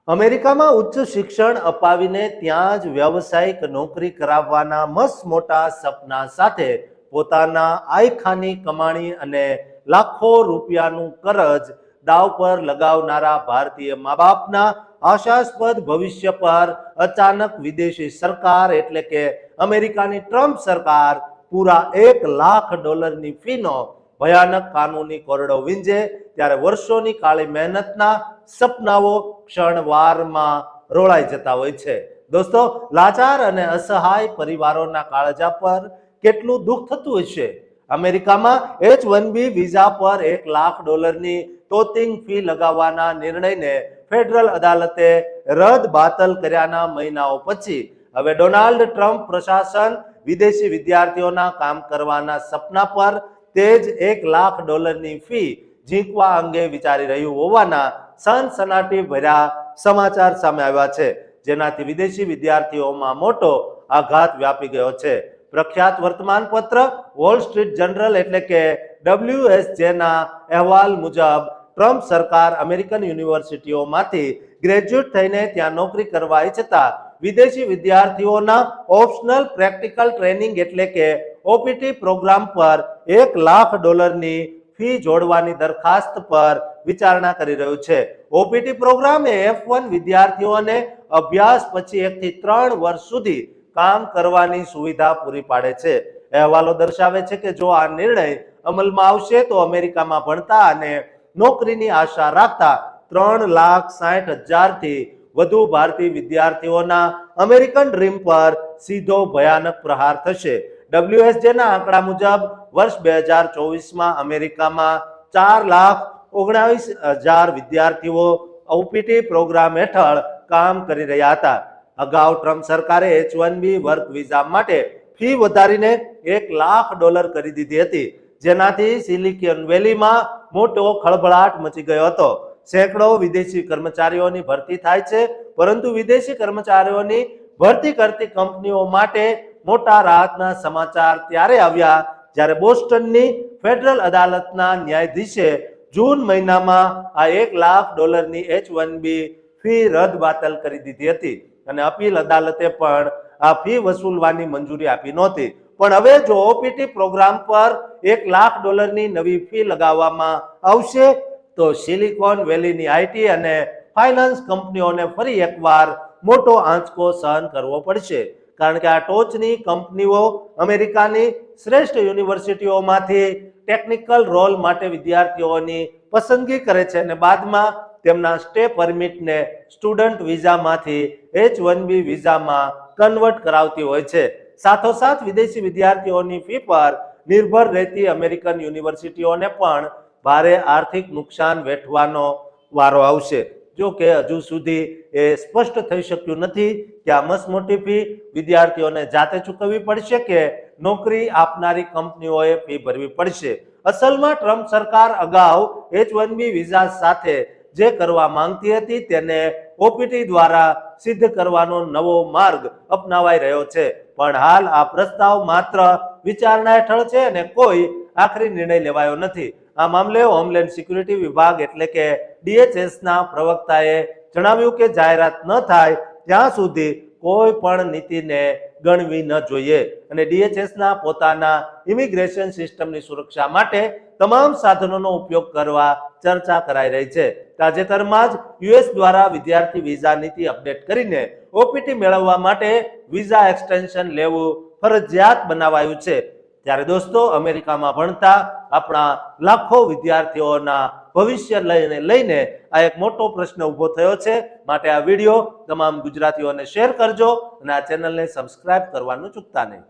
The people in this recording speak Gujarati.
અમેરિકામાં ઉચ્ચ શિક્ષણ અપાવીને ત્યાં જ વ્યવસાયિક નોકરી કરાવવાના મસ્ત મોટા સપના સાથે પોતાના આયખાની કમાણી અને લાખો રૂપિયાનું કરજ દાવ પર લગાવનારા ભારતીય મા બાપના આશાસ્પદ ભવિષ્ય પર અચાનક વિદેશી સરકાર એટલે કે અમેરિકાની ટ્રમ્પ સરકાર પૂરા $1,00,000ની ફીનો ભયાનક કાનૂની કોરડો વીંજે ત્યારે વર્ષોની કાળી મહેનતના સપનાઓ ક્ષણવારમાં રોળાઈ જતા હોય છે. દોસ્તો, લાચાર અને અસહાય પરિવારોના કાળજા પર કેટલું દુઃખ થતું હશે. અમેરિકામાં H-1B વિઝા પર $1,00,000ની તોતિંગ ફી લગાવવાના નિર્ણયને ફેડરલ અદાલતે રદ-બાતલ કર્યાના મહિનાઓ પછી હવે ડોનાલ્ડ ટ્રમ્પ પ્રશાસન વિદેશી વિદ્યાર્થીઓના કામ કરવાના સપના પર તે જ $1,00,000ની ફી ઝીંકવા અંગે વિચારી રહ્યું હોવાના સનસનાટી ભર્યા સમાચાર સામે આવ્યા છે, જેનાથી વિદેશી વિદ્યાર્થીઓમાં મોટો આઘાત વ્યાપી ગયો છે. પ્રખ્યાત વર્તમાનપત્ર વોલ સ્ટ્રીટ જર્નલ એટલે કે WSJના અહેવાલ મુજબ ટ્રમ્પ સરકાર અમેરિકન યુનિવર્સિટીઓમાંથી ગ્રેજ્યુએટ થઈને ત્યાં નોકરી કરવા ઈચ્છતા વિદેશી વિદ્યાર્થીઓના ઓપ્શનલ પ્રેક્ટિકલ ટ્રેનિંગ એટલે કે OPT પ્રોગ્રામ પર $1,00,000ની ફી જોડવાની દરખાસ્ત પર વિચારણા કરી રહ્યું છે. OPT પ્રોગ્રામ એ F1 વિદ્યાર્થીઓને અભ્યાસ પછી 1 થી 3 વર્ષ સુધી કામ કરવાની સુવિધા પૂરી પાડે છે. અહેવાલો દર્શાવે છે કે જો આ નિર્ણય અમલમાં આવશે તો અમેરિકામાં ભણતા અને નોકરીની આશા રાખતા 3,60,000થી વધુ ભારતીય વિદ્યાર્થીઓના અમેરિકન ડ્રીમ પર સીધો ભયાનક પ્રહાર થશે. WSJના આંકડા મુજબ વર્ષ 2024માં અમેરિકામાં 4,19,000 વિદ્યાર્થીઓ OPT પ્રોગ્રામ હેઠળ કામ કરી રહ્યા હતા. અગાઉ ટ્રમ્પ સરકારે H-1B વર્ક વિઝા માટે ફી વધારીને $1,00,000 કરી દીધી હતી, જેનાથી સિલિકોન વેલીમાં મોટો ખળભળાટ મચી ગયો હતો. સેંકડો વિદેશી કર્મચારીઓની ભરતી થાય છે, પરંતુ વિદેશી કર્મચારીઓની ભરતી કરતી કંપનીઓ માટે મોટા રાહતના સમાચાર ત્યારે આવ્યા જ્યારે બોસ્ટનની ફેડરલ અદાલતના ન્યાયાધીશે જૂન મહિનામાં આ $1,00,000ની H-1B ફી રદ-બાતલ કરી દીધી હતી અને અપીલ અદાલતે પણ આ ફી વસૂલવાની મંજૂરી આપી નહોતી. પણ હવે જો OPT પ્રોગ્રામ પર $1,00,000ની નવી ફી લગાવવામાં આવશે તો સિલિકોન વેલીની IT અને ફાઇનાન્સ કંપનીઓને ફરી એકવાર મોટો આંચકો સહન કરવો પડશે, કારણ કે આ ટોચની કંપનીઓ અમેરિકાની શ્રેષ્ઠ યુનિવર્સિટીઓમાંથી ટેકનિકલ રોલ માટે વિદ્યાર્થીઓની પસંદગી કરે છે અને બાદમાં તેમના સ્ટે પરમિટને સ્ટુડન્ટ વિઝામાંથી H-1B વિઝામાં કન્વર્ટ કરાવતી હોય છે. સાથોસાથ વિદેશી વિદ્યાર્થીઓની ફી પર નિર્ભર રહેતી અમેરિકન યુનિવર્સિટીઓને પણ ભારે આર્થિક નુકસાન વેઠવાનો વારો આવશે. જો કે હજુ સુધી એ સ્પષ્ટ થઈ શક્યું નથી કે આ મસમોટી ફી વિદ્યાર્થીઓને જાતે ચૂકવવી પડશે કે નોકરી આપનારી કંપનીઓએ ફી ભરવી પડશે. અસલમાં ટ્રમ્પ સરકાર અગાઉ H-1B વિઝા સાથે જે કરવા માંગતી હતી તેને OPT દ્વારા સિદ્ધ કરવાનો નવો માર્ગ અપનાવાઈ રહ્યો છે, પણ હાલ આ પ્રસ્તાવ માત્ર વિચારણા હેઠળ છે અને કોઈ આખરી નિર્ણય લેવાયો નથી. આ મામલે હોમલેન્ડ સિક્યુરિટી વિભાગ એટલે કે DHSના પ્રવક્તાએ જણાવ્યું કે જાહેરાત ન થાય ત્યાં સુધી કોઈ પણ નીતિને ગણવી ન જોઈએ અને DHSના પોતાના ઇમિગ્રેશન સિસ્ટમની સુરક્ષા માટે તમામ સાધનોનો ઉપયોગ કરવા ચર્ચા કરાઈ રહી છે. તાજેતરમાં જ US દ્વારા વિદ્યાર્થી વિઝા નીતિ અપડેટ કરીને OPT મેળવવા માટે વિઝા એક્સટેન્શન લેવું ફરજિયાત બનાવાયું છે. ત્યારે દોસ્તો, અમેરિકામાં ભણતા આપણા લાખો વિદ્યાર્થીઓના ભવિષ્ય લઈને આ એક મોટો પ્રશ્ન ઊભો થયો છે. માટે આ વિડીયો તમામ ગુજરાતીઓને શેર કરજો અને આ ચેનલને સબસ્ક્રાઇબ કરવાનું ચૂકતા નહીં.